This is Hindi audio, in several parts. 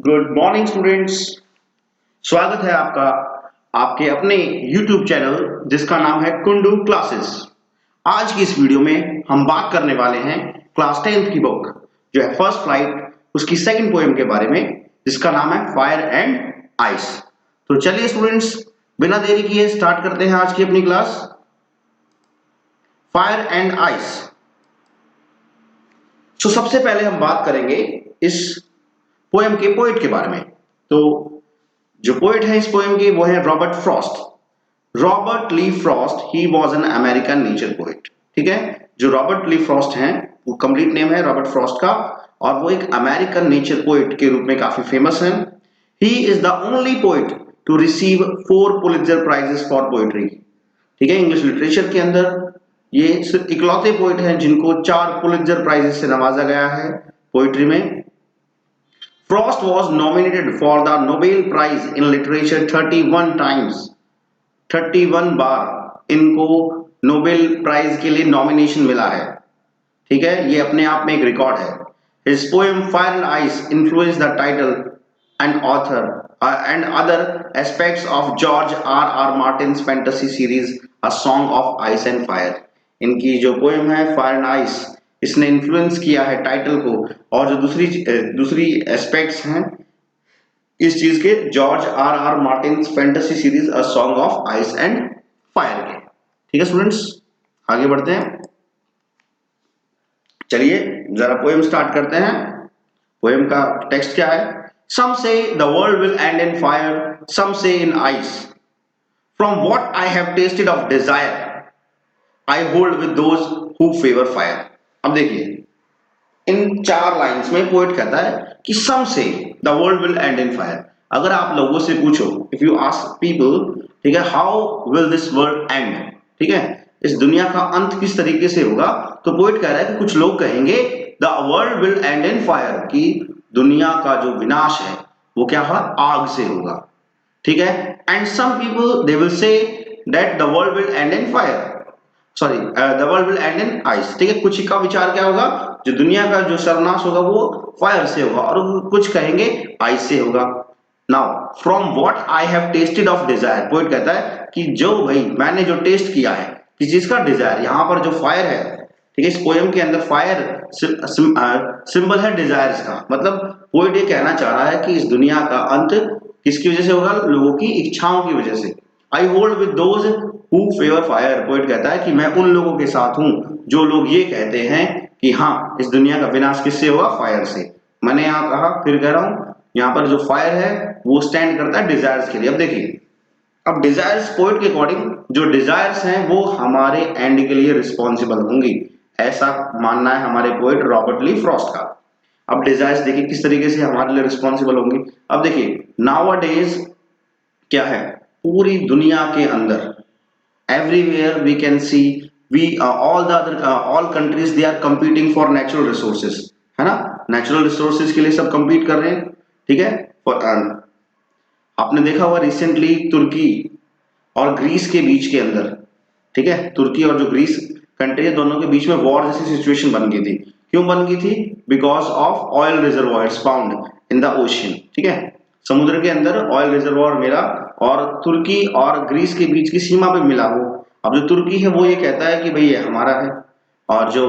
Good morning students. स्वागत है आपका आपके अपने YouTube चैनल जिसका नाम है कुंडू क्लासेस। आज की इस वीडियो में हम बात करने वाले हैं क्लास 10th की बुक जो है फर्स्ट फ्लाइट, उसकी सेकंड पोएम के बारे में जिसका नाम है फायर एंड आइस। तो चलिए स्टूडेंट्स, बिना देरी किए स्टार्ट करते हैं आज की अपनी क्लास फायर एंड आइस। तो सबसे पहले हम बात करेंगे इस पोएम के पोएट के बारे में। तो जो पोएट है इस पोएम के वो है Robert Frost. Robert Lee Frost he was an American nature poet. ठीक है, जो रॉबर्ट ली फ्रॉस्ट हैं वो कंप्लीट नेम है रॉबर्ट फ्रॉस्ट का, और वो एक अमेरिकन नेचर पोएट के रूप में काफी फेमस हैं। He is the only poet to receive 4 Pulitzer prizes for poetry. ठीक है, इंग्लिश लिटरेचर के अंदर ये सिर्फ इकलौते पोएट हैं जिनको 4 पुलित्जर प्राइजेस से नवाजा गया है पोएट्री में। Frost was nominated for the Nobel Prize in Literature 31 times। 31 बार इनको नोबेल प्राइज के लिए नॉमिनेशन मिला है। ठीक है, ये अपने आप में एक रिकॉर्ड है। His poem Fire and Ice influenced the title and author and other aspects of George R. Martin's fantasy series A Song of Ice and Fire। इनकी जो पोएम है फायर एंड आइस, इसने इन्फ्लुएंस किया है टाइटल को, और जो दूसरी एस्पेक्ट्स हैं इस चीज के George R Martin fantasy series a song of ice and fire के। ठीक है स्टूडेंट्स, आगे बढ़ते हैं। चलिए जरा पोएम स्टार्ट करते हैं। पोएम का टेक्स्ट क्या है? Some say the world will end in fire, some say in ice, from what I have tasted of desire I hold with those who favour fire. अब देखिए, इन 4 लाइंस में पोएट कहता है कि सम say the world will end in fire. अगर आप लोगों से पूछो, इफ यू आस्क पीपल, ठीक है, how will this world and, ठीक है, इस दुनिया का अंत किस तरीके से होगा, तो पोएट कह रहा है कि कुछ लोग कहेंगे the world will end in fire, कि दुनिया का जो विनाश है वो क्या है, आग से होगा। ठीक है, and some people they will say that the world will end in fire, sorry the world will end in ice. ठीक है, कुछ का विचार क्या होगा, जो दुनिया का जो सर्वनाश होगा वो फायर से होगा, और कुछ कहेंगे आइस से होगा। Now from what I have tasted of Dzire, poet कहता है कि जो भाई मैंने जो टेस्ट किया है किस चीज का, डिजायर। यहां पर जो फायर है, ठीक है, इस पोएम के अंदर फायर सिंबल है डिजायर्स का। मतलब पोएट ये कहना चाह रहा है कि इस दुनिया का अंत किसकी वजह से होगा, लोगों की इच्छाओं की वजह से। आई hold with those who favour fire, poet कहता है कि मैं उन लोगों के साथ हूं जो लोग ये कहते हैं कि हाँ, इस दुनिया का विनाश किससे होगा, फायर से। मैंने यहां कहा, फिर कह रहा हूं, यहां पर जो फायर है वो स्टैंड करता है डिजायर्स के लिए। अब देखिए, अब डिजायर्स पोएट के अकॉर्डिंग जो डिजायर्स हैं वो हमारे एंड के लिए रिस्पॉन्सिबल होंगी, ऐसा मानना है हमारे पोएट रॉबर्ट ली फ्रॉस्ट का। अब डिजायर्स देखिए किस तरीके से हमारे लिए रिस्पॉन्सिबल होंगी। अब देखिए, नाउअडेज क्या है, पूरी दुनिया के अंदर everywhere we can see we all the other all countries they are competing for natural resources, है ना, नेचुरल रिसोर्सेज के लिए सब compete कर रहे हैं। ठीक है, और आपने देखा होगा रिसेंटली तुर्की और ग्रीस के बीच के अंदर, ठीक है, तुर्की और जो ग्रीस कंट्री है दोनों के बीच में वॉर जैसी सिचुएशन बन गई थी। क्यों बन गई थी? Because of oil reservoirs found in the ocean. ठीक है, समुद्र के अंदर ऑयल रिजर्वॉयर मिला और तुर्की और ग्रीस के बीच की सीमा पे मिला वो। अब जो तुर्की है वो ये कहता है कि भाई ये हमारा है, और जो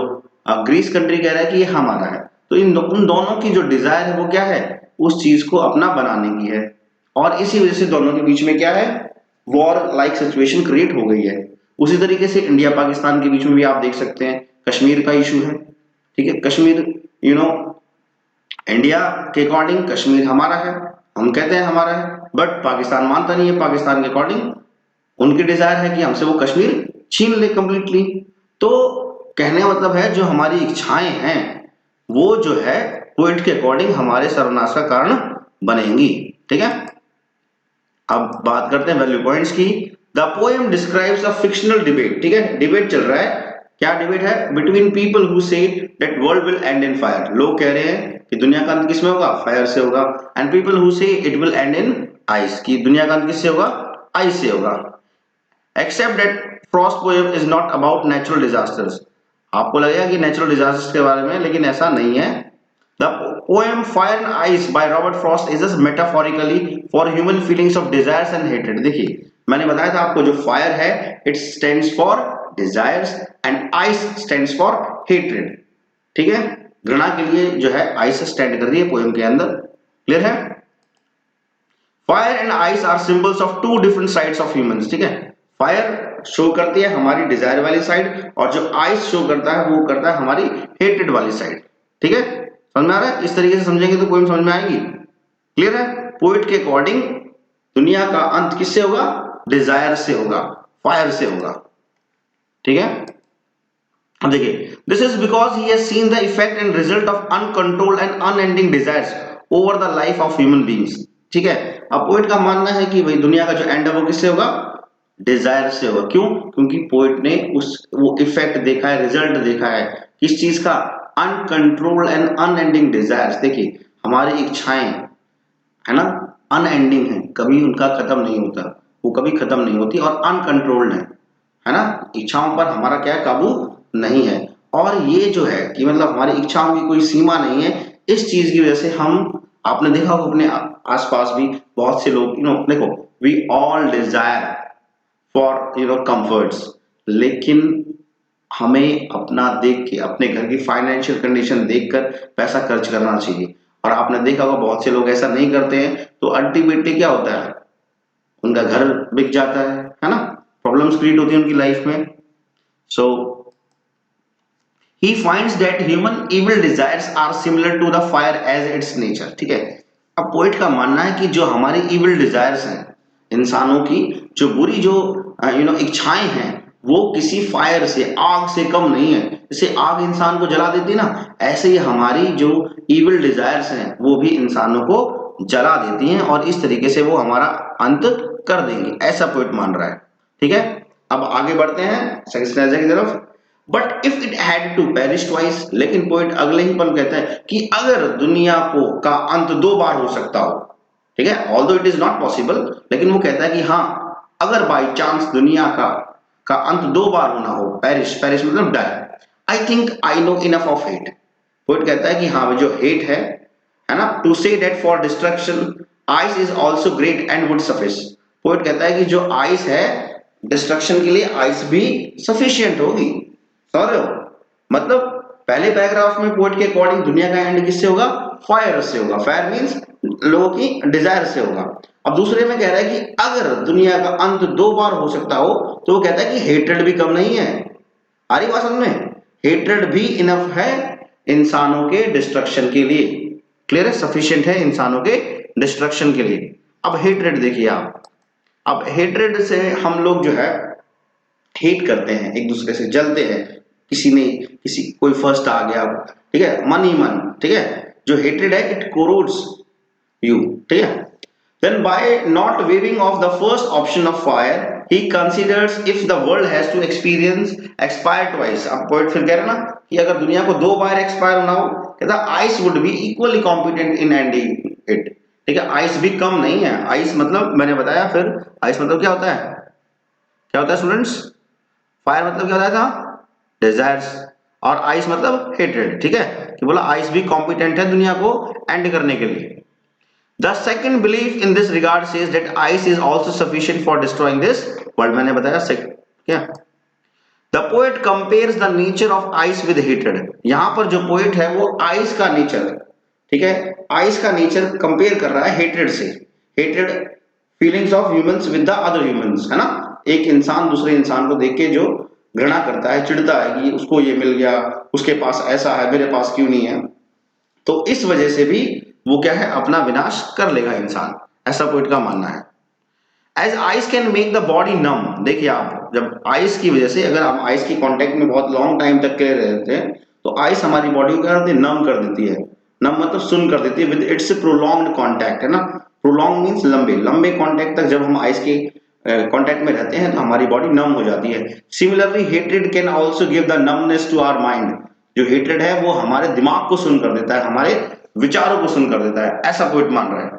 ग्रीस कंट्री कह रहा है कि ये हमारा है। तो उन दोनों की जो डिजायर है वो क्या है, उस चीज को अपना बनाने की है, और इसी वजह से दोनों के बीच में क्या है, वॉर लाइक सिचुएशन क्रिएट हो गई है। उसी तरीके से इंडिया पाकिस्तान के बीच में भी आप देख सकते हैं कश्मीर का इशू है। ठीक है, कश्मीर इंडिया के अकॉर्डिंग कश्मीर हमारा है, हम कहते हैं हमारा है, बट पाकिस्तान मानता नहीं है। पाकिस्तान के अकॉर्डिंग उनकी डिजायर है कि हमसे वो कश्मीर छीन ले कंप्लीटली। तो कहने का मतलब है जो हमारी इच्छाएं हैं वो जो है पोएट के अकॉर्डिंग हमारे सर्वनाश का कारण बनेंगी। ठीक है, अब बात करते हैं वैल्यू पॉइंट्स की। The poem describes a fictional debate. ठीक है, डिबेट चल रहा है, क्या डिबेट है, between people who say that world will end in fire. लोग कह रहे हैं कि दुनिया का अंत किसमें होगा, फायर से होगा, and people who say it will end in ice, कि दुनिया का अंत किससे होगा, आइस से होगा। Except that Frost poem is not about natural disasters. आपको लगेगा कि नेचुरल डिजास्टर्स के बारे में, लेकिन ऐसा नहीं है। The poem Fire and Ice by Robert Frost is a metaphorically for human feelings of desires and hatred. देखिए मैंने बताया था आपको, जो फायर है it stands for desires and ice stands for hatred. ठीक है, घृणा के लिए जो है ice स्टैंड कर रही है पोएम के अंदर. क्लियर है? Fire and ice are symbols of two different sides of humans. ठीक है, फायर शो करती है हमारी डिजायर वाली साइड और जो आइस शो करता है वो करता है हमारी हेटेड वाली साइड. ठीक है, समझ में आ रहा है? इस तरीके से समझेंगे तो पोएम समझ में आएगी. क्लियर है? पोएट के अकॉर्डिंग दुनिया का अंत किससे होगा? डिजायर से होगा, फायर से होगा. ठीक है, अब देखिए, this is because he has seen the effect and result of uncontrolled and unending desires over the life of human beings. ठीक है, अब पोएट का मानना है कि भाई दुनिया का जो एंड है वो किससे होगा? डिजायर से होगा. क्यों? क्योंकि पोएट ने वो इफेक्ट देखा है, रिजल्ट देखा है किस चीज का? Uncontrolled and unending desires. देखिए हमारी इच्छाएं है ना, अनएंडिंग है, कभी उनका खत्म नहीं होता, वो कभी खत्म नहीं होती, और अनकंट्रोल्ड है ना, इच्छाओं पर हमारा क्या काबू नहीं है. और ये जो है कि मतलब हमारी इच्छाओं की कोई सीमा नहीं है. इस चीज की वजह से हम, आपने देखा होगा अपने आसपास भी बहुत से लोग, देखो, we all desire for comforts, लेकिन हमें अपना देख के, अपने घर की फाइनेंशियल कंडीशन देखकर पैसा खर्च करना चाहिए. और आपने देखा होगा बहुत से लोग ऐसा नहीं करते हैं, तो अल्टीमेटली क्या होता है? उनका घर बिक जाता है ना, प्रॉब्लम्स क्रिएट होती है उनकी लाइफ में. सो he finds that human evil desires are similar to the fire as its nature. ठीक है, अब पोइट का मानना है कि जो हमारी evil desires हैं, इंसानों की जो बुरी जो इच्छाएं हैं, वो किसी फायर से, आग से कम नहीं है. जैसे आग इंसान को जला देती ना, ऐसे ही हमारी जो evil desires हैं वो भी इंसानों को जला देती हैं, और इस तरीके से वो हमारा अंत कर देंगे, ऐसा पोइट मान रहा है. ठीक है, अब आगे बढ़ते हैं सेकंड स्टैंजा की तरफ. But if it had to perish twice, लेकिन पोइट अगले ही पल कहता है कि अगर दुनिया को का अंत दो बार हो सकता हो. ठीक है, although it is not possible, लेकिन वो कहता है कि हाँ, अगर बाई चांस दुनिया का अंत दो बार होना हो, पेरिश, पेरिश मतलब die, I think I know enough of hate. Poet कहता है कि हाँ, जो हेट है ना, to say that for destruction ice is also great and would suffice. Poet कहता है कि जो आइस है, डिस्ट्रक्शन के लिए आइस भी सफिशियंट होगी. समझ रहे हो? मतलब पहले पैराग्राफ में पोएट के अकॉर्डिंग दुनिया का एंड किससे होगा? फायर से होगा. फायर मींस लोगों की डिजायर से होगा. अब दूसरे में कह रहा है कि अगर दुनिया का अंत दो बार हो सकता हो, तो वो कहता है कि हेट्रेड भी कम नहीं है. आ रही बात समझ में? हेट्रेड भी इनफ है इंसानों के डिस्ट्रक्शन के लिए. क्लियर है? सफिशिएंट है इंसानों के डिस्ट्रक्शन के लिए. अब हेट्रेड देखिए आप, अब हेट्रेड से हम लोग जो है हेट करते हैं, एक दूसरे से जलते हैं. किसी कोई फर्स्ट आ गया, ठीक है, मन ही मन. ठीक है, जो हेट्रेड है इट कोरोड्स यू. ठीक है, then by not waving off the first option of fire he considers if the world has to experience expire twice. अब पॉइंट फिर कह रहे हैं ना कि अगर दुनिया को दो बार एक्सपायर होना हो, कहता ice would be equally competent in ending it. ठीक है, आइस भी कम नहीं है. आइस मतलब मैंने बताया, फिर आइस मतलब क्या होता है? क्या होता है स्टूडेंट्स? फायर मतलब क्या होता था? डिजायर्स. और आइस मतलब हेट्रेड. ठीक है, कि बोला आइस भी कॉम्पिटेंट है दुनिया को एंड करने के लिए. The second belief in this regard says that ice is also sufficient for destroying this world. मैंने बताया क्या? The poet compares the nature of ice with hatred. यहां पर जो पोएट है वो आइस का नेचर, ठीक है, आइस का नेचर कंपेयर कर रहा है हेट्रेड से. Hatred feelings of humans with the other humans, है ना. एक इंसान दूसरे इंसान को देख के जो घृणा करता है, चिढ़ता है कि उसको ये मिल गया, उसके पास ऐसा है, मेरे पास क्यों नहीं है. तो इस वजह से भी वो क्या है, अपना विनाश कर लेगा इंसान, ऐसा पोइट का मानना है. As ice can make the body numb. देखिए आप, जब आइस की वजह से, अगर हम आइस के कांटेक्ट में बहुत लॉन्ग टाइम तक के रहते हैं, तो आइस हमारी बॉडी को क्या करती है? नम कर देती है. नम मतलब सुन कर देती है विद इट्स प्रोलॉन्ग्ड कांटेक्ट, है ना. प्रोलॉन्ग मींस लंबे लंबे कांटेक्ट तक जब हम आइस के कांटेक्ट में रहते हैं तो हमारी बॉडी नम हो जाती है. Similarly hatred can also give the numbness to our mind. जो हेट्रेड है वो हमारे दिमाग को सुन कर देता है, हमारे विचारों को सुन कर देता है, ऐसा पोइट मान रहा है.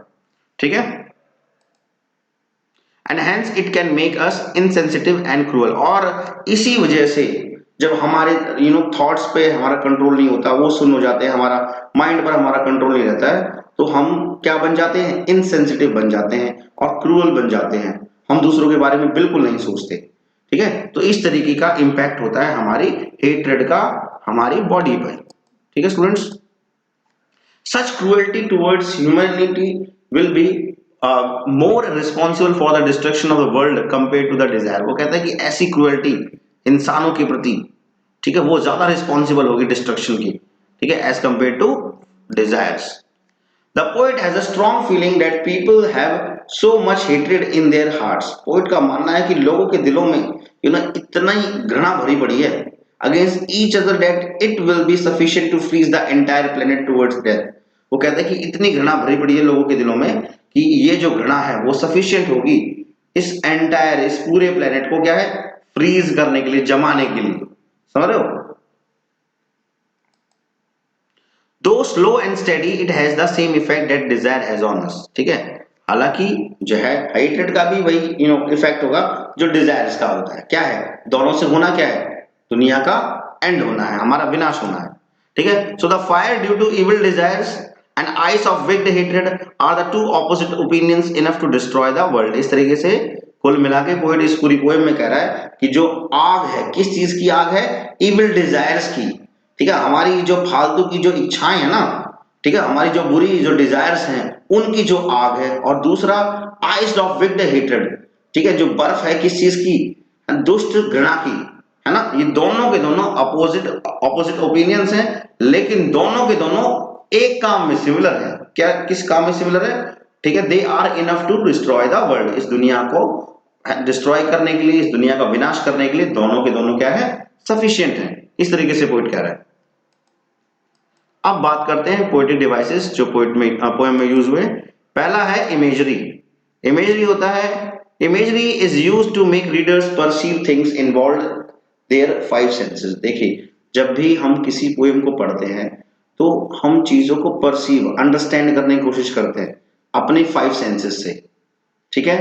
ठीक है, and hence it can make us insensitive and cruel. और इसी वजह से जब हमारे थॉट्स पे हमारा कंट्रोल नहीं होता, वो सुन हो जाते हैं, हमारा माइंड पर हमारा कंट्रोल नहीं रहता है, तो हम क्या बन जाते हैं, इनसेंसिटिव बन जाते हैं और क्रूअल बन जाते हैं, हम दूसरों के बारे में बिल्कुल नहीं सोचते। ठीक है, तो इस तरीके का इम्पैक्ट होता है हमारी हेट्रेड का हमारी बॉडी पर। ठीक है students, such cruelty towards humanity will be more responsible for the destruction of the world compare to the desire. वो कहता है कि ऐसी क्रुएल्टी इंसानों के प्रति, ठीक है, वो ज्यादा रिस्पॉन्सिबल होगी डिस्ट्रक्शन की, ठीक है, as compare to desires. The poet has a strong feeling that people have so much hatred in their hearts. Poet का मानना है कि लोगों के दिलों में इतना ही घृणा भरी पड़ी है against each other that it will be sufficient to freeze the entire planet towards death. वो कहता है कि इतनी घृणा भरी पड़ी है लोगों के दिलों में कि ये जो घृणा है वो सफिशिएंट होगी इस एंटायर, इस पूरे प्लेनेट को क्या है, फ्रीज करने के लिए, जमाने के लिए। समझ रहे हो? दो slow and steady it has the same effect that desire has on us. ठीक है, हालांकि जो है हाइड्रेट का भी वही इफेक्ट होगा जो डिजायर्स का होता है। क्या है, दोनों से होना क्या है, दुनिया का एंड होना है, हमारा विनाश होना है। ठीक है, so the fire due to evil desires and ice of wicked hatred are the two opposite opinions enough to destroy the world. इस तरीके से कुल मिला के पोएट इस पूरी पोएम में कह रहा है कि जो आग है, किस चीज की आग है, इविल डिजायर्स की। ठीक है, हमारी जो फालतू की जो इच्छाएं है ना, ठीक है, हमारी जो बुरी जो डिजायर्स हैं उनकी जो आग है। और दूसरा आइस ऑफ विक्ड हेट्रेड, ठीक है, जो बर्फ है किस चीज की, दुष्ट घृणा की, है ना। ये दोनों के दोनों अपोजिट अपोजिट ओपिनियंस हैं, लेकिन दोनों के दोनों एक काम में सिमिलर है। क्या, किस काम में सिमिलर है? ठीक है, they are enough to destroy the world. इस दुनिया को डिस्ट्रॉय करने के लिए, इस दुनिया का विनाश करने के लिए दोनों के दोनों क्या है, सफिशिएंट है। इस तरीके से पोएट कह रहा है। अब बात करते हैं पोएटिक डिवाइसेस जो पोएम में यूज हुए। पहला है इमेजरी। इमेजरी होता है, imagery is used to make readers perceive things involve their five senses. देखिए, जब भी हम किसी पोएम को पढ़ते हैं तो हम चीजों को परसीव, अंडरस्टैंड करने की कोशिश करते हैं अपने फाइव सेंसेस से। ठीक है,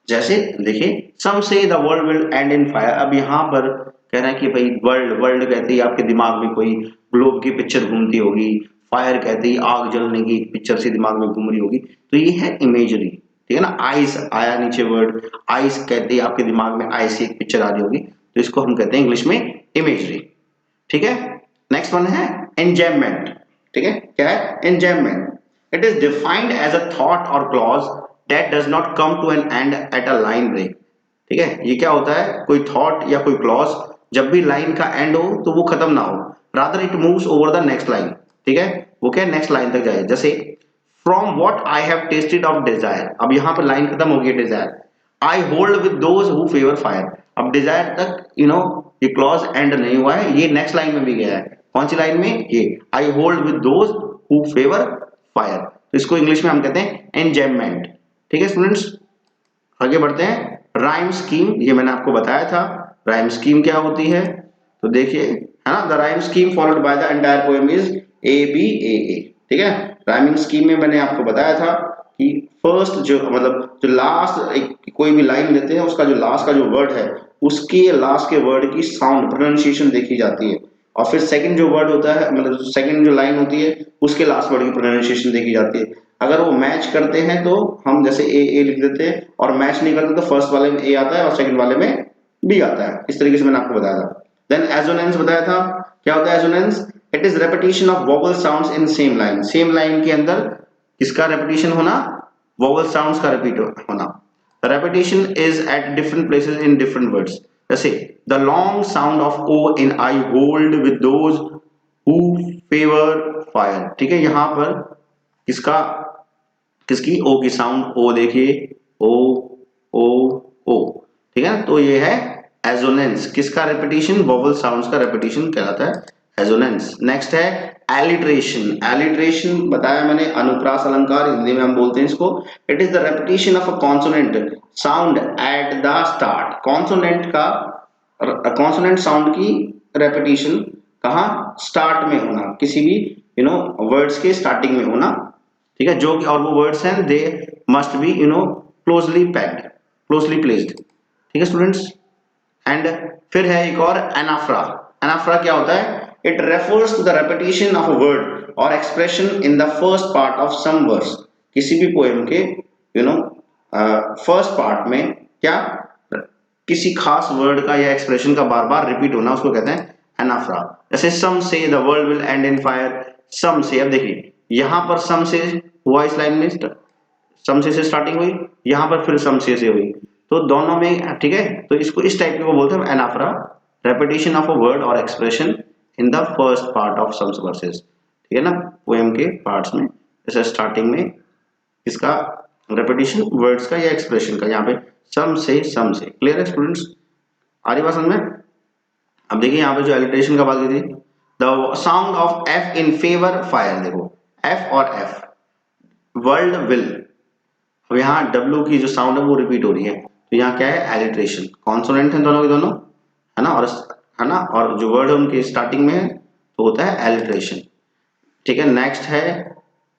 जैसे देखिए, सम say the world will end in fire. अब यहाँ पर कह रहे हैं कि भाई वर्ल्ड, वर्ल्ड कहते ही आपके दिमाग में कोई ग्लोब की पिक्चर घूमती होगी, फायर कहते ही आग जलने की पिक्चर से दिमाग में घूम रही होगी, तो ये है इमेजरी। ठीक है ना, आइस आया नीचे वर्ड, आइस कहते ही आपके दिमाग में आइस की एक पिक्चर आ रही होगी, तो इसको हम कहते हैं इंग्लिश में इमेजरी। ठीक है, नेक्स्ट वन है एंजॉयमेंट। ठीक है, क्या है enjoyment? It is defined as a thought or clause that does not come to an end at a line break. ठीक है, ये क्या होता है, कोई थॉट या कोई क्लॉज जब भी लाइन का एंड हो तो वो खत्म ना हो, rather it moves over the next line. ठीक है, वो क्या नेक्स्ट लाइन तक जाए। जैसे from what I have tasted of desire, अब यहाँ पर लाइन खत्म हो गई desire. I hold with those who favour fire, अब डिजायर तक ये क्लॉज एंड नहीं हुआ है, ये नेक्स्ट लाइन में भी गया है। कौन सी लाइन में? ये आई hold with those who favour fire. तो इसको इंग्लिश में हम कहते हैं एंजॉयमेंट। ठीक है स्टूडेंट्स, आगे बढ़ते हैं। राइम स्कीम, ये मैंने आपको बताया था राइम स्कीम क्या होती है। तो देखिए, है ना, the rhyme scheme followed by the entire poem is A B A A. ठीक है, राइमिंग स्कीम में मैंने आपको बताया था कि फर्स्ट जो मतलब जो लास्ट कोई भी लाइन देते हैं उसका जो लास्ट का जो वर्ड है उसके लास्ट के वर्ड की साउंड प्रोनाउंसिएशन देखी जाती है, और फिर सेकंड जो वर्ड होता है मतलब सेकंड जो लाइन होती है उसके लास्ट वर्ड की प्रोनाउंसिएशन देखी जाती है। अगर वो मैच करते हैं तो हम जैसे ए लिख देते हैं, और मैच नहीं करते तो फर्स्ट वाले में ए आता है और सेकंड वाले में बी आता है। इस तरीके से मैंने आपको बताया था। देन एजोनेंस बताया था, क्या होता है assonance? It is repetition of vowel sounds in same line. Same line के अंदर किसका रेपिटेशन होना? वोवल साउंड्स का रिपीट होना। The repetition is at different places in different words. जैसे the long sound of O in I hold with those who favour fire. ठीक है, यहां पर किसका, किसकी? ओ की साउंड, ओ देखिए, ओ ओ ओ। ठीक है, तो ये है एजोनेंस। किसका रेपिटेशन? वोवल साउंड्स का रेपिटेशन कहलाता है एजोनेंस। नेक्स्ट है एलिट्रेशन। एलिट्रेशन बताया मैंने, अनुप्रास अलंकार हिंदी में हम बोलते हैं इसको। It is the repetition of a consonant sound at the start. Consonant का, कॉन्सोनेंट साउंड की रेपिटेशन कहाँ? स्टार्ट में होना, किसी भी वर्ड्स के स्टार्टिंग में होना। ठीक है, जो और वो वर्ड्स हैं they must be closely packed, closely placed. ठीक है स्टूडेंट्स, एंड फिर है एक और एनाफ्रा। एनाफरा क्या होता है? It refers to the repetition of a word और expression in the first part of some verse. किसी भी पोएम के फर्स्ट पार्ट में क्या किसी खास वर्ड का या एक्सप्रेशन का बार बार रिपीट होना, उसको कहते हैं एनाफ्रा। जैसे some say the world will end in fire, some say, अब देखिए यहां पर सम से हुआ, इस लाइन में सम से स्टार्टिंग हुई, यहां पर फिर सम से हुई, तो दोनों में, ठीक है, तो इसको इस टाइप के को बोलते हैं anaphora, repetition of a word और expression in the first part of some verses, ठीक है ना, पोएम के पार्ट्स में, जैसे स्टार्टिंग में इसका रेपिटेशन वर्ड्स का या एक्सप्रेशन का, यहाँ पे सम से। क्लियर है स्टूडेंट्स? आ रही बात समझ में? अब देखिए यहाँ पे जो एलिट्रेशन का बात की थी, the sound of F in favour fire, देखो एफ और एफ, वर्ल्ड विल, अब यहाँ डब्ल्यू की जो साउंड है वो रिपीट हो रही है, तो यहाँ क्या है? एलिट्रेशन, कॉन्सोनेंट है दोनों के दोनों, है ना, और जो वर्ड है उनके स्टार्टिंग में है तो होता है एलिट्रेशन, ठीक है। नेक्स्ट है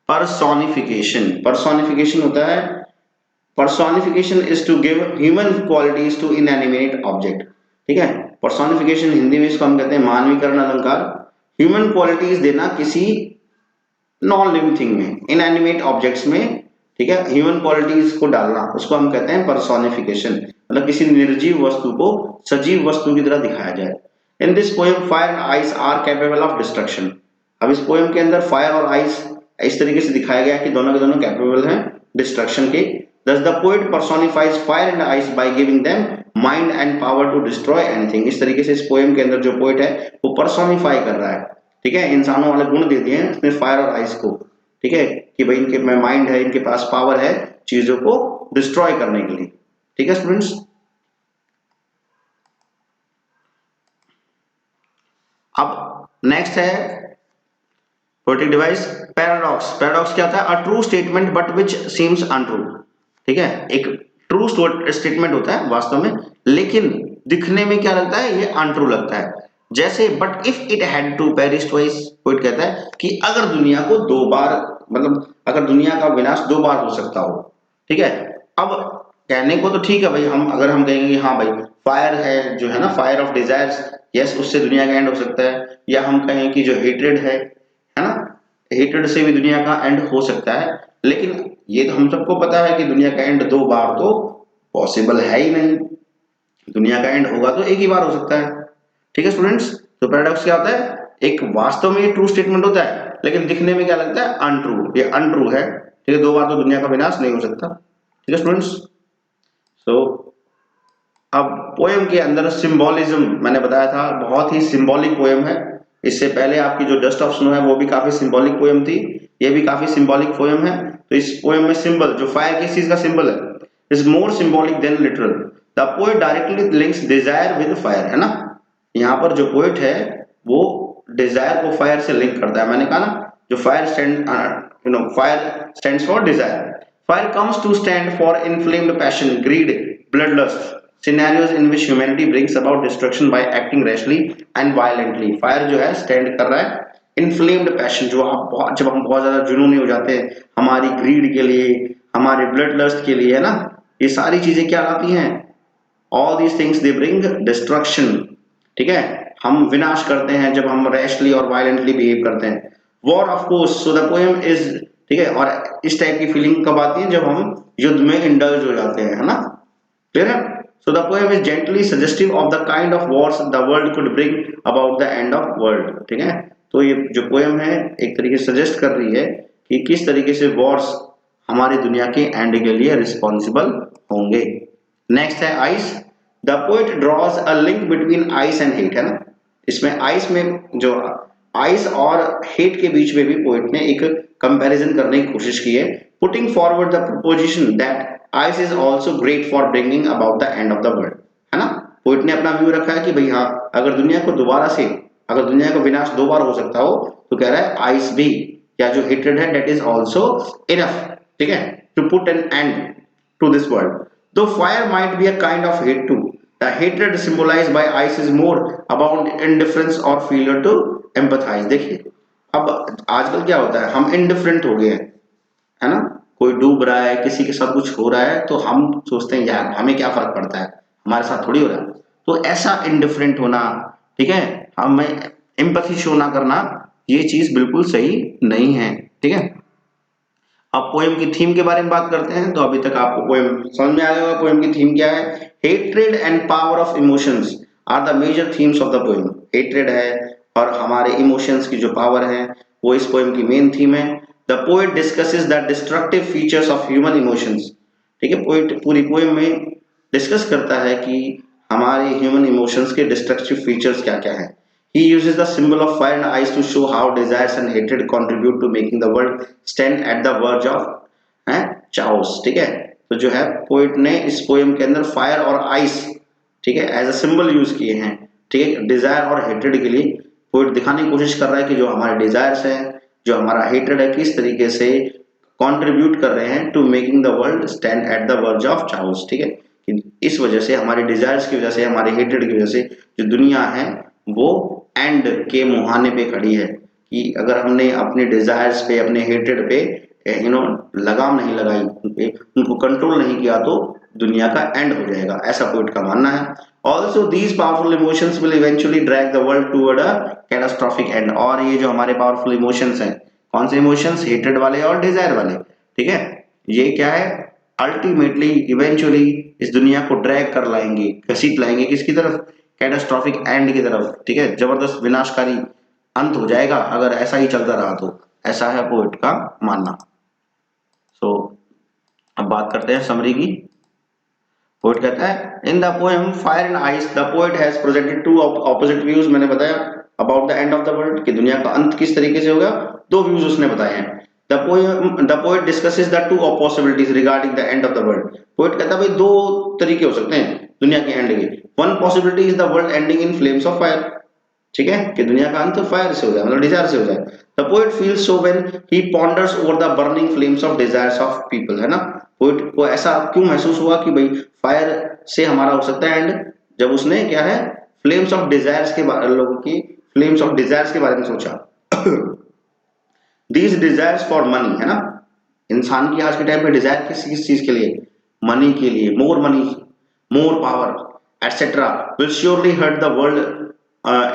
पर्सोनिफिकेशन। पर्सोनिफिकेशन होता है, personification is to give human qualities to inanimate object, ठीक है। पर्सोनिफिकेशन हिंदी में इसको हम कहते हैं मानवीकरण अलंकार, ह्यूमन क्वालिटीज देना किसी नॉन लिविंग थिंग में, इनएनिमेट ऑब्जेक्ट्स में, ठीक है, ह्यूमन क्वालिटीज को डालना, उसको हम कहते हैं पर्सोनिफिकेशन, मतलब किसी निर्जीव वस्तु को सजीव वस्तु की तरह दिखाया जाए। In this poem fire and ice are capable of destruction. अब इस पोएम के अंदर फायर और आइस इस तरीके से दिखाया गया कि दोनों के दोनों कैपेबल हैं डिस्ट्रक्शन के। Thus the poet personifies fire and ice by giving them mind and power to destroy anything। इस तरीके से इस पोएम के अंदर जो पोएट है वो पर्सोनिफाई कर रहा है, ठीक है, इंसानों वाले गुण दे दिए हैं उसने फायर और आइस को, ठीक है, कि भाई इनके में माइंड है, इनके पास पावर है चीजों को डिस्ट्रॉय करने के लिए, ठीक है स्टूडेंट्स। अब नेक्स्ट है पोएटिक डिवाइस पैराडॉक्स। पैराडॉक्स क्या होता है? A true statement but which seems untrue, ठीक है, एक ट्रू स्टेटमेंट होता है वास्तव में, लेकिन दिखने में क्या लगता है? ये अनट्रू लगता है। जैसे but if it had to perish twice, poet कहता है कि अगर दुनिया को दो बार, मतलब अगर दुनिया का विनाश दो बार हो सकता हो, ठीक है। अब कहने को तो ठीक है भाई, हम अगर हम कहेंगे हाँ भाई फायर है जो है ना, फायर ऑफ डिजायर्स, यस उससे दुनिया का एंड हो सकता है, या हम कहें कि जो हेट्रेड है ना, हेट्रेड से भी दुनिया का एंड हो सकता है, लेकिन ये तो हम सबको पता है कि दुनिया का एंड दो बार तो पॉसिबल है ही नहीं, दुनिया का एंड होगा तो एक ही बार हो सकता है, ठीक है स्टूडेंट्स। तो पैराडॉक्स क्या होता है? एक वास्तव में ये ट्रू स्टेटमेंट होता है, लेकिन दिखने में क्या लगता है? अनट्रू, ये अनट्रू है, ठीक है, दो बार तो दुनिया का विनाश नहीं हो सकता, ठीक है स्टूडेंट्स। सो अब पोएम के अंदर सिंबोलिज्म मैंने बताया था, बहुत ही सिंबॉलिक पोएम है। इससे पहले आपकी जो डस्ट ऑफ स्नो है वो भी काफी सिंबॉलिक पोएम थी, ये भी काफी सिंबॉलिक पोएम है। तो इस पोएम में सिंबल, जो फायर किस चीज का सिंबल है, is more symbolic than literal. The poet directly links desire with fire, है ना, यहाँ पर जो पोएट है वो डिजायर को फायर से लिंक करता है। मैंने कहा ना, जो fire fire stands for desire, fire comes to stand for inflamed passion, greed, bloodlust, scenarios in which humanity brings about destruction by acting rashly and violently। Fire जो है स्टैंड कर रहा है इन्फ्लेम्ड पैशन, जो आप जब हम बहुत ज्यादा जुनूनी हो जाते हैं हमारी ग्रीड के लिए, हमारे ब्लड लस्ट के लिए, है ना, ये सारी चीजें क्या लाती हैं? All these things they bring destruction, ठीक है, हम विनाश करते हैं जब हम रैशली और वायलेंटली बिहेव करते हैं। War of course, so the poem is, ठीक है, और इस टाइप की फीलिंग कब आती है? जब हम युद्ध में इंडल्ज हो जाते हैं, है ना, क्लियर है। So the poem is gently suggestive of the kind of Wars the world could bring about the end of world, ठीक है। तो ये जो पोएम है एक तरीके से सजेस्ट कर रही है कि किस तरीके से वॉर्स हमारी दुनिया के एंड के लिए रिस्पॉन्सिबल होंगे। नेक्स्ट है ice. The poet draws a link between ice and hate, है ना, इसमें आइस में जो आइस और हेट के बीच में भी पोएट ने एक कंपैरिजन करने की कोशिश की है, putting forward the preposition that ice is also great for bringing about the end of the world, है ना। पोएट ने अपना व्यू रखा है कि भाई हाँ, अगर दुनिया को दोबारा से, अगर दुनिया का विनाश दो बार हो सकता हो तो कह रहा है आइस भी, या जो हेट्रेड है दैट इज आल्सो इनफ, ठीक है, to put an end to this world. Though fire might be a kind of hate too, the hatred symbolized by ice is more about indifference or failure to empathize। देखिए अब आजकल क्या होता है, हम indifferent हो गए हैं, है ना, कोई डूब रहा है, किसी के साथ कुछ हो रहा है तो हम सोचते हैं यार हमें क्या फर्क पड़ता है, हमारे साथ थोड़ी हो रहा है, तो ऐसा indifferent होना, ठीक है, हमें एम्पैथी शो ना करना, ये चीज बिल्कुल सही नहीं है, ठीक है। अब पोएम की थीम के बारे में बात करते हैं। तो अभी तक आपको पोएम समझ में आ गया होगा, पोएम की थीम क्या है। Hatred and power of emotions are the major themes of the poem. Hatred है और हमारे इमोशंस की जो पावर है वो इस पोएम की मेन थीम है। The poet discusses the destructive features of human emotions, ठीक है। पोएट पूरी पोएम में डिस्कस करता है कि हमारे ह्यूमन इमोशंस के डिस्ट्रक्टिव फीचर्स क्या क्या है। He uses the symbol of fire and ice to show how desires and hatred contribute to making the world stand at the verge of chaos, ठीक है। तो जो है पोइट ने इस पोएम के अंदर फायर और आइस, ठीक है, एज अ सिंबल यूज किए हैं, ठीक है, डिजायर और हेट्रेड के लिए। पोइट दिखाने की कोशिश कर रहा है कि जो हमारे डिजायर्स हैं, जो हमारा हेट्रेड है, किस तरीके से कंट्रीब्यूट कर रहे हैं to making the world stand at the verge of chaos, ठीक है। कि इस वजह से, हमारे डिजायर्स की वजह से, हमारे हेट्रेड की वजह से जो दुनिया है वो एंड के मुहाने पे खड़ी है। कि अगर हमने अपने डिजायर्स पे, अपने हेट्रेड पे लगाम नहीं लगाई, उनको कंट्रोल नहीं किया, तो दुनिया का एंड हो जाएगा, ऐसा पोइट का मानना है। Also these powerful emotions will eventually drag the world toward a catastrophic and. और ये जो हमारे पावरफुल इमोशंस हैं, कौन से इमोशंस, हेट्रेड वाले और डिजायर वाले, ठीक है, ये क्या है, अल्टीमेटली इवेंचुअली इस दुनिया को ड्रैग कर लाएंगे, घसीट लाएंगे किसकी तरफ, कैटास्ट्रॉफिक एंड की तरफ, ठीक है। जबरदस्त विनाशकारी अंत हो जाएगा अगर ऐसा ही चलता रहा तो, ऐसा है पोइट का मानना। सो अब बात करते हैं समरी की। पोइट कहता है in the poem fire and ice the poet has presented two opposite views. मैंने बताया about the end of the world, कि दुनिया का अंत किस तरीके से होगा, दो व्यूज उसने बताए हैं। The poet discusses the two of possibilities regarding the end of the world. Poet कहता है भाई दो तरीके हो सकते हैं दुनिया के एंड के। One possibility is the world ending in flames of fire, ठीक है, कि दुनिया का अंत फायर से हो जाए, मतलब डिजायर से हो जाए। The poet feels so when he ponders over the burning flames of desires of people, है ना। पोएट को ऐसा क्यों महसूस हुआ कि भाई फायर से हमारा हो सकता है एंड, जब उसने क्या है, फ्लेम्स ऑफ डिजायर्स के बारे, लोगों की फ्लेम्स ऑफ डिजायर्स के बारे में सोचा। दीज डिजायर्स फॉर मनी, है ना, इंसान की आज के टाइम पे डिजायर किस किस चीज के लिए, मनी के लिए, more money, more power etcetera will surely hurt the world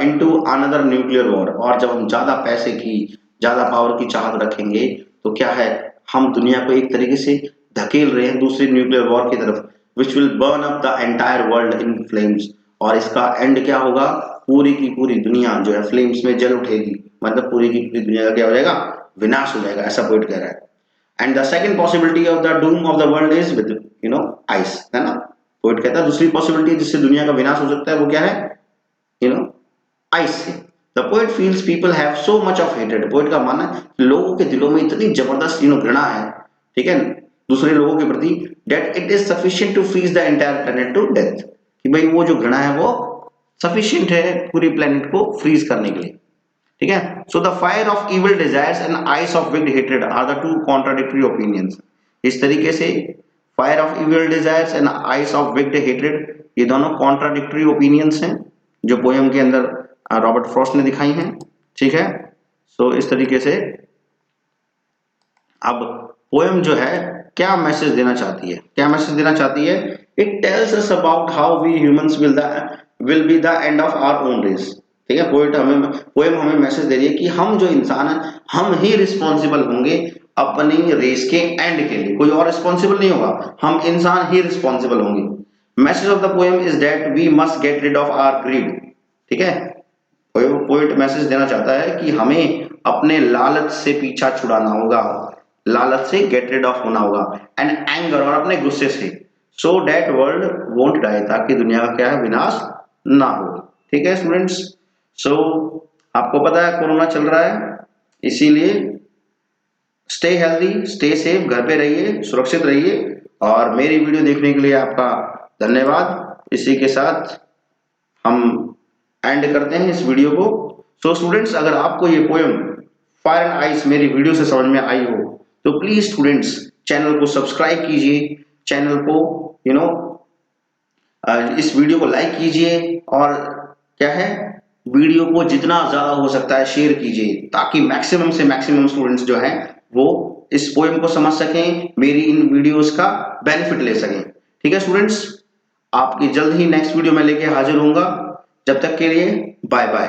into another nuclear war. और जब हम ज्यादा पैसे की, ज्यादा पावर की चाहत रखेंगे तो क्या है, हम दुनिया को एक तरीके से धकेल रहे हैं दूसरी न्यूक्लियर वॉर की तरफ, which will burn up the entire world in flames. और इसका एंड क्या होगा, पूरी की पूरी दुनिया जो है फ्लेम्स में जल उठेगी, मतलब पूरी की पूरी दुनिया का क्या हो जाएगा, विनाश हो जाएगा, ऐसा पोइट कह रहा है। And the second possibility of the doom of the world is with ice, है ना। पोइट कहता है दूसरी पॉसिबिलिटी जिससे दुनिया का विनाश हो सकता है वो क्या है, आइस से। The poet feels people have so much of hated. Poet का मानना है लोगों के दिलों में इतनी जबरदस्त घृणा है, ठीक है, दूसरे लोगों के प्रति, that it is sufficient to freeze the entire planet to death, कि भाई वो जो घृणा है वो सफिशिएंट है पूरी प्लेनेट को फ्रीज करने के लिए, ठीक है। So the fire of evil desires and ice of wicked hatred are the two contradictory opinions. इस तरीके से fire of evil desires and ice of wicked hatred, ये दोनों कॉन्ट्राडिक्टरी ओपिनियंस हैं जो पोएम के अंदर रॉबर्ट फ्रॉस्ट ने दिखाई हैं, ठीक है। सो इस तरीके से अब पोएम जो है क्या मैसेज देना चाहती है, क्या मैसेज देना चाहती है, it tells us about how we humans will be the end of our own race, ठीक है। पोएम हमें मैसेज दे रही है कि हम जो इंसान है हम ही रिस्पॉन्सिबल होंगे अपनी रेस के एंड के लिए, कोई और रिस्पॉन्सिबल नहीं होगा, हम इंसान ही रिस्पॉन्सिबल होंगे। Message of the poem is that we must get rid of our greed, ठीक है। पोएट मैसेज देना चाहता है कि हमें अपने लालच से पीछा छुड़ाना होगा, लालच से गेट रिड ऑफ होना होगा, एंड एंगर, और अपने गुस्से से, so that world won't die, ताकि दुनिया का क्या है, विनाश ना हो, ठीक है स्टूडेंट्स। सो आपको पता है कोरोना चल रहा है, इसीलिए स्टे हेल्दी, स्टे सेफ, घर पे रहिए, सुरक्षित रहिए, और मेरी वीडियो देखने के लिए आपका धन्यवाद। इसी के साथ हम एंड करते हैं इस वीडियो को। सो स्टूडेंट्स, अगर आपको ये पोएम फायर एंड आइस मेरी वीडियो से समझ में आई हो तो प्लीज स्टूडेंट्स चैनल को सब्सक्राइब कीजिए, चैनल को इस वीडियो को लाइक कीजिए, और क्या है, वीडियो को जितना ज्यादा हो सकता है शेयर कीजिए, ताकि मैक्सिमम से मैक्सिमम स्टूडेंट्स जो हैं वो इस पोएम को समझ सकें, मेरी इन वीडियोस का बेनिफिट ले सकें, ठीक है स्टूडेंट्स। आपकी जल्द ही नेक्स्ट वीडियो में लेके हाजिर होऊंगा, जब तक के लिए बाय बाय।